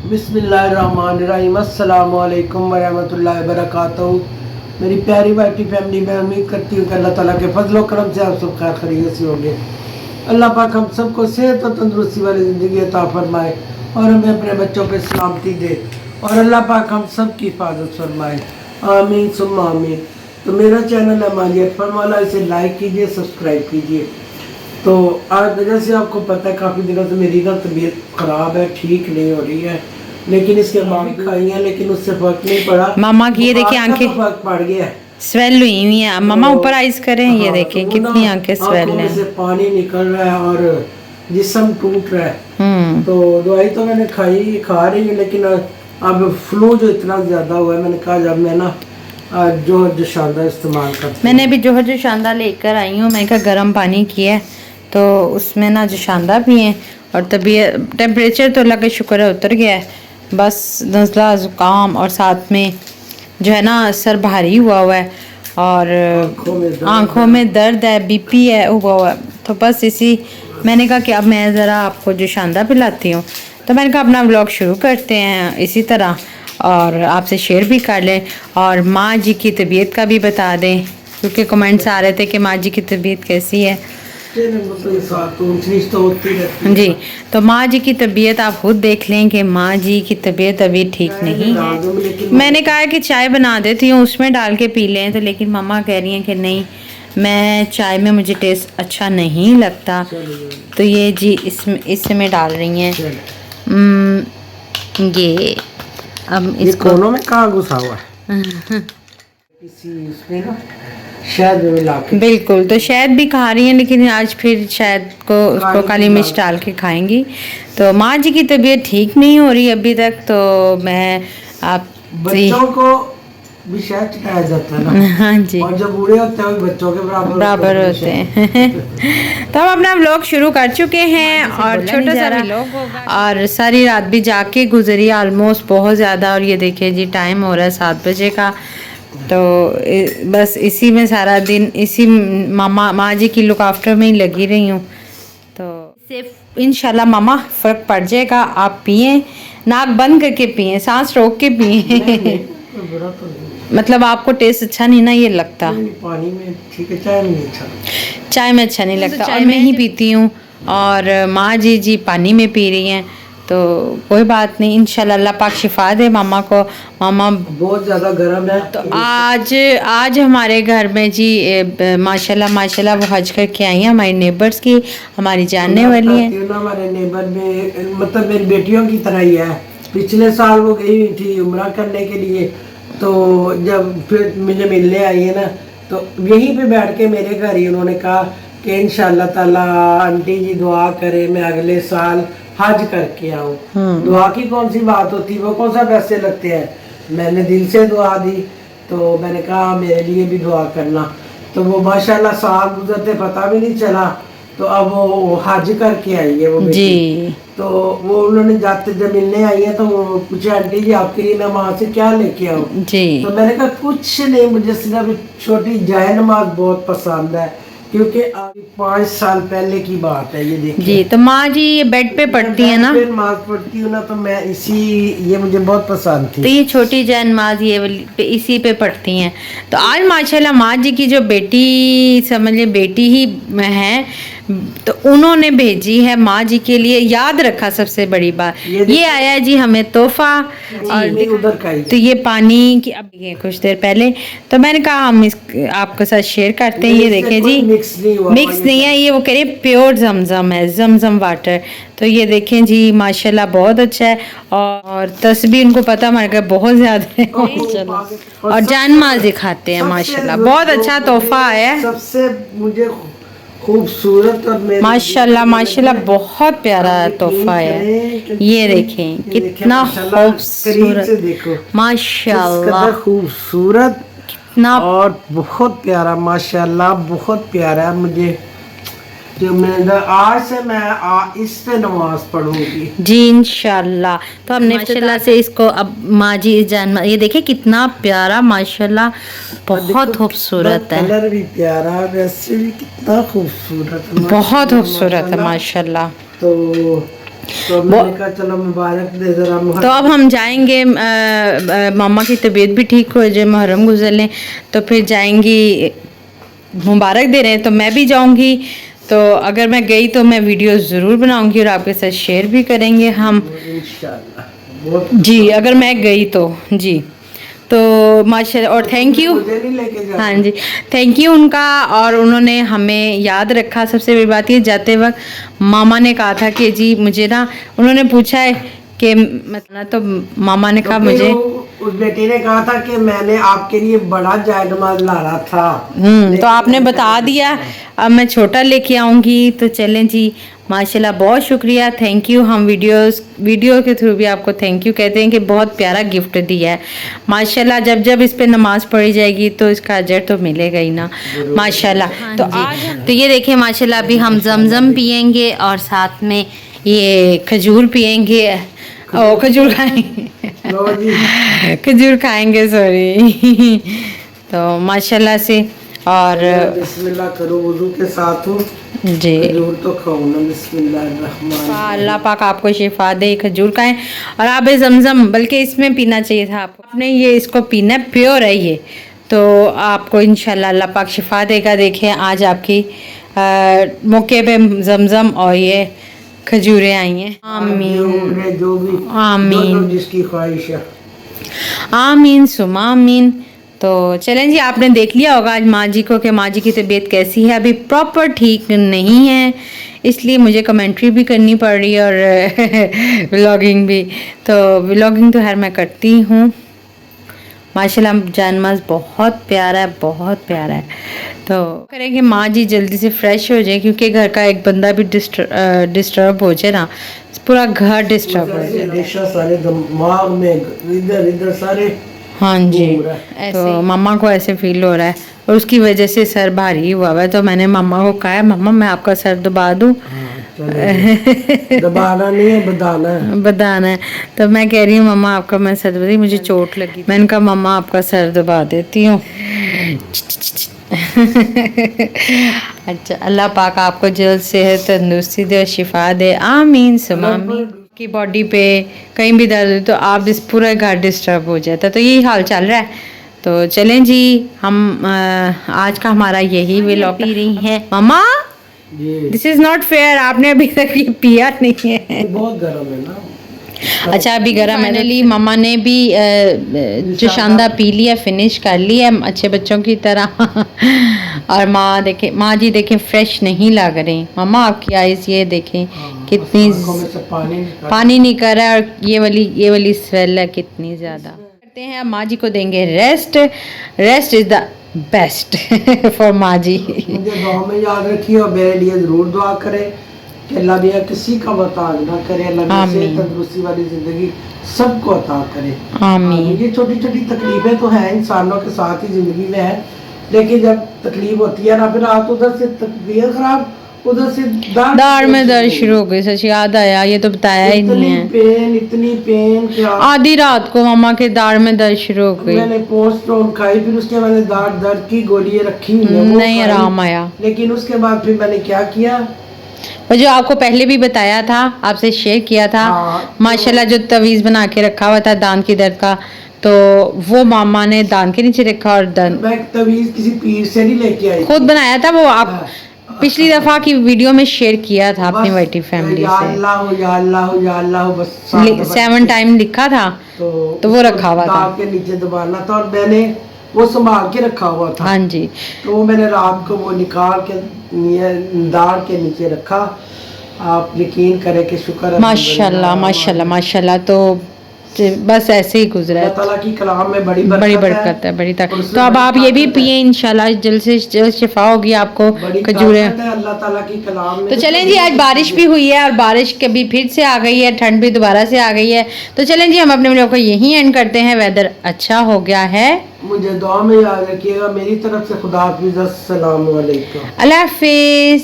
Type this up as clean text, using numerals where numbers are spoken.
बिस्मिल्लाहिर्रहमानिर्रहीम अस्सलामु अलैकुम वरहमतुल्लाहि वबरकातुहू। मेरी प्यारी बाटी फैमिली, मैं उम्मीद करती हूँ कि अल्लाह ताला के फजल व करम से आप सब खैर खैरियत से होंगे। अल्लाह पाक हम सबको सेहत और तंदुरुस्ती वाली ज़िंदगी अता फरमाए और हमें अपने बच्चों पे सलामती दे और अल्लाह पाक हम सब की हिफाजत फरमाए। आमीन सुम्मा आमीन। तो मेरा चैनल है मालियत फरमाला, इसे लाइक कीजिए, सब्सक्राइब कीजिए। तो आज जैसे आपको पता है काफ़ी दिनों से मेरी ना तबीयत ख़राब है, ठीक नहीं हो रही है, लेकिन इसके बाद भी खाई है लेकिन उससे फर्क नहीं पड़ा। मामा की ये देखिए आंखें फर्क पड़ गया है, स्वेल हुई हैं। मामा ऊपर आइज करें, ये देखें कितनी आंखें स्वेल आंखों में से हैं। पानी निकल रहा है और जिस्म टूट रहा है। तो दवाई तो मैंने खा रही है, लेकिन अब फ्लू जो इतना ज़्यादा हुआ है, मैंने कहा जब मैं ना जो शानदा इस्तेमाल करती मैंने भी जो शानदा लेकर आई हूँ, मैंने कहा गर्म पानी किया है तो उसमें ना जो शानदा भी हैं और तबीयत टेम्परेचर तो अल्लाह का शुक्र है उतर गया है। बस नज़ला ज़ुकाम और साथ में जो है ना सर भारी हुआ हुआ है और आँखों में दर्द है, बीपी है हुआ हुआ है। तो बस इसी मैंने कहा कि अब मैं ज़रा आपको जो शानदा पिलाती हूँ। तो मैंने कहा अपना व्लॉग शुरू करते हैं इसी तरह और आपसे शेयर भी कर लें और माँ जी की तबीयत का भी बता दें, क्योंकि कमेंट्स आ रहे थे कि माँ जी की तबीयत कैसी है। जी, तो माँ जी की तबीयत आप खुद देख लें कि माँ जी की तबीयत अभी ठीक नहीं है। मैंने कहा कि चाय बना देती हूँ, उसमें डाल के पी लें, तो लेकिन मम्मा कह रही हैं कि नहीं, मैं चाय में मुझे टेस्ट अच्छा नहीं लगता। तो ये जी इसमें डाल रही हैं ये। अब इसको कोनों में कहाँ घुसा हुआ है किसी उसमें ना शहद में मिला के। बिल्कुल, तो शहद भी खा रही हैं, लेकिन आज फिर शहद को उसको काली मिर्च डाल के खाएंगी। तो माँ जी की तबीयत ठीक नहीं हो रही अभी तक, तो मैं आप बच्चों को भी शहद चटाया जाता है ना। हाँ जी, और जब बूढ़े होते हैं बच्चों के बराबर होते हैं। तो हम अपना व्लॉग शुरू कर चुके हैं और छोटा सा व्लॉग होगा और सारी रात भी जाके गुजरी ऑलमोस्ट बहुत ज़्यादा। और ये देखिए जी टाइम हो रहा है 7 बजे का, तो बस इसी में सारा दिन इसी माँ जी की लुक आफ्टर में ही लगी रही हूँ। तो सिर्फ इंशाल्लाह मामा फ़र्क पड़ जाएगा। आप पिए, नाक बंद करके पिए, सांस रोक के पिए। मतलब आपको टेस्ट अच्छा नहीं ना ये लगता? पानी में ठीक है, चाय में नहीं अच्छा, चाय में अच्छा नहीं लगता। और मैं ही पीती हूँ और माँ जी पानी में पी रही हैं, तो कोई बात नहीं, इंशाल्लाह अल्लाह पाक शिफा दे मामा को। मामा बहुत ज़्यादा गर्म है। तो आज हमारे घर में जी माशाल्लाह वो हज करके आई हैं, हमारी नेबर्स की, हमारी जानने वाली हैं। हमारे नेबर में मतलब मेरी बेटियों की तरह ही है। पिछले साल वो गई हुई थी उम्रा करने के लिए, तो जब फिर मुझे मिलने आई है ना, तो यहीं पे बैठ के मेरे घर ही उन्होंने कहा कि इंशाल्लाह ताला आंटी जी दुआ करे मैं अगले साल हज करके आऊँ। दुआ की कौन सी बात होती, वो कौन सा पैसे लगते हैं। मैंने दिल से दुआ दी, तो मैंने कहा मेरे लिए भी दुआ करना। तो वो माशाल्लाह साल गुजरते पता भी नहीं चला, तो अब वो हज करके आई है वो जी। तो वो उन्होंने जाते जब मिलने आई है तो वो पूछे आंटी जी आपके लिए मैं वहाँ से क्या लेके आऊँ जी। तो मैंने कहा कुछ नहीं, मुझे सिर्फ छोटी जाए नमाज बहुत पसंद है, क्योंकि 5 साल पहले की बात है ये देखिए जी। तो माँ जी ये बेड पे पढ़ती है ना, नमाज पढ़ती हूँ ना, तो मैं ये मुझे बहुत पसंद थी। तो ये छोटी जाए नमाज ये इसी पे पढ़ती हैं। तो आज माशाल्लाह माँ जी की जो बेटी, समझ ले बेटी ही है, तो उन्होंने भेजी है माँ जी के लिए, याद रखा सबसे बड़ी बात ये आया है जी हमें तोहफा। और उधर का ही तो ये पानी की अब ये कुछ देर पहले, तो मैंने कहा हम आपके साथ शेयर करते हैं। ये देखें जी, मिक्स नहीं है, ये वो कह रहे प्योर जमजम है, जमजम वाटर। तो ये देखें जी माशाल्लाह बहुत अच्छा है और तस्बीह उनको पता हमारे घर बहुत ज़्यादा है माशाल्लाह, और जान माल दिखाते हैं माशाल्लाह। बहुत अच्छा तोहफा है, सबसे मुझे खूबसूरत और माशाल्लाह बहुत प्यारा तोहफा है। ये देखें कितना खूबसूरत, माशाल्लाह खूबसूरत ना, और बहुत प्यारा, माशाल्लाह बहुत प्यारा। मुझे जो मैं आज से मैं इस पे नमाज पढ़ूंगी जी इंशाल्लाह। तो हमने माशाल्लाह से इसको अब माँ जी जान, ये देखिए कितना प्यारा माशाल्लाह, बहुत खूबसूरत है, कलर भी प्यारा, वैसे भी कितना खूबसूरत, बहुत खूबसूरत है माशाल्लाह। तो तो मैंने कहा चलो मुबारक दे जरा तो अब हम जाएंगे, मामा की तबीयत भी ठीक हो जाए, मुहर्रम गुजर लें तो फिर जाएंगी, मुबारक दे रहे हैं तो मैं भी जाऊंगी। तो अगर मैं गई तो मैं वीडियो ज़रूर बनाऊंगी और आपके साथ शेयर भी करेंगे हम इंशाल्लाह। जी, अगर मैं गई तो जी। तो माशाल्लाह और थैंक यू, मुझे नहीं लेके जाना। हाँ जी, थैंक यू उनका। और उन्होंने हमें याद रखा। सबसे बड़ी बात ये, जाते वक्त मामा ने कहा था कि जी मुझे ना, उन्होंने पूछा है कि मतलब, तो मामा ने कहा तो फिर मुझे, उस बेटी ने कहा था कि मैंने आपके लिए बड़ा जायनमाज लाना था। तो आपने बता दिया, अब मैं छोटा लेके आऊंगी। तो चलें जी, माशाल्लाह बहुत शुक्रिया, थैंक यू। हम वीडियो के थ्रू भी आपको थैंक यू कहते हैं कि बहुत प्यारा गिफ्ट दिया है माशाल्लाह। जब जब इस पे नमाज पढ़ी जाएगी तो इसका अजर तो मिलेगा ही ना माशाल्लाह। तो आज तो ये देखें माशाल्लाह, अभी हम जमजम पियेंगे और साथ में ये खजूर पियेंगे, ओ खजूर खाएंगे खजूर खाएंगे, सॉरी। तो माशाल्लाह से, और बिस्मिल्लाह करो वुजू के साथ हूँ जी, खजूर तो खाऊं ना। बिस्मिल्लाह। अल्लाह पाक आपको शिफा दे, खजूर खाएं। और आप जमजम बल्कि इसमें पीना चाहिए था आपको, आपने ये इसको पीना, प्योर है ये, तो आपको इंशाल्लाह अल्लाह पाक शिफा देगा। देखें आज आपकी मौके पे जमजम और ये खजूरें आई हैं। आमीन जो भी आमीन जिसकी ख्वाहिश है। आमीन सुमा आमीन। तो चलें जी, आपने देख लिया होगा आज माँ जी को कि माँ जी की तबीयत कैसी है। अभी प्रॉपर ठीक नहीं है, इसलिए मुझे कमेंट्री भी करनी पड़ रही है और व्लॉगिंग भी। तो व्लॉगिंग तो हर मैं करती हूँ माशाल्लाह। जानमाज बहुत प्यारा है, बहुत प्यारा है। तो करेंगे माँ जी जल्दी से फ्रेश हो जाए, क्योंकि घर का एक बंदा भी डिस्टर्ब हो जाए ना, पूरा घर डिस्टर्ब हो जाए। सारे दिमाग में इधर इधर सारे। हाँ जी, तो मम्मा को ऐसे फील हो रहा है और उसकी वजह से सर भारी हुआ है। तो मैंने मम्मा को कहा, मम्मा मैं आपका सर दबा दूँ? दबाना नहीं है, बदाना है। बदाना है। तो मैं कह रही हूँ मम्मा आपका मैं सर दबा दी, मुझे चोट लगी। मैंने कहा मम्मा आपका सर दबा देती हूँ। अच्छा, अल्लाह पाक आपको जल्द सेहत तंदुरुस्ती दे और शिफा दे, आमीन सुमा आमीन। की बॉडी पे कहीं भी दर्द हो तो आप इस पूरा घर डिस्टर्ब हो जाता है। तो यही हाल चल रहा है। तो चलें जी, हम आज का हमारा यही व्लॉग पी रही हैं मम्मा। दिस इज नॉट फेयर, आपने अभी तक ये पिया नहीं है। बहुत गर्म है ना। अच्छा, अभी गर्म है। फाइनली मम्मा ने भी जोशांदा पी लिया, फिनिश कर लिया अच्छे बच्चों की तरह। और माँ देखें, माँ जी देखें फ्रेश नहीं लग रही। मम्मा आपकी आइज़ ये देखें कितनी पानी नहीं कर रहा है, और ये वाली स्मेल है कितनी ज़्यादा। करते हैं अब माँ जी को देंगे rest. Rest is the best for माँ जी। मुझे दुआ में याद रखिए और मेरे लिए ज़रूर दुआ करें कि अल्लाह मियां किसी का मोहताज ना करे। अल्लाह से तंदुरुस्ती वाली ज़िंदगी सबको अता करे, आमीन। ये छोटी छोटी तकलीफें तो हैं, इंसानों के साथ ही ज़िंदगी में है, लेकिन जब तकलीफ होती है ना, फिर रात उधर से तबीयत खराब, उधर से दाढ़ में दर्द शुरू हो गई। सच याद आया, ये तो बताया ही नहीं है। इतनी पेन क्या, आधी रात को मम्मा के दाढ़ में दर्द शुरू हो गई। मैंने पोस्टोन खाई, फिर उसके मैंने दर्द की गोलियां रखी हुई है, नहीं आराम आया। लेकिन उसके बाद फिर मैंने क्या किया, वो जो आपको पहले भी बताया था, आपसे शेयर किया था, माशाल्लाह जो तवीज़ बना के रखा हुआ था दांत की दर्द का, तो वो मामा ने दांत के नीचे रखा। और मैं तवीज़ किसी पीर से नहीं लेके आई, खुद बनाया था। वो आप पिछली दफा की वीडियो में शेयर किया था अपनी वाइटी फैमिली से। या अल्लाह बस 7 टाइम लिखा था, तो वो रखा हुआ था, दांत के नीचे दबाना था, और मैंने वो संभाल के रखा हुआ था। हाँ जी, तो वो मैंने रात को वो निकाल के दाढ़ के नीचे रखा। आप यकीन करें कि शुक्र है, माशाल्लाह माशाल्लाह माशाल्लाह। तो बस ऐसे ही गुजरा है। अल्लाह ताला की कलाम में बड़ी बरकत है, बड़ी तक। तो अब आप ये भी पिए, इंशाल्लाह जल्द से जल्द शिफा होगी आपको खजूरें। अल्लाह ताला की कलाम में। तो चलें जी, आज बारिश भी हुई है और बारिश कभी फिर से आ गई है, ठंड भी दोबारा से आ गई है। तो चलें जी, हम अपने वीडियो को यहीं एंड करते हैं। वेदर अच्छा हो गया है, मुझे दुआ में याद रखिएगा। मेरी तरफ से खुदा हाफिज़, अस्सलाम वालेकुम, अल्लाह हाफिज़।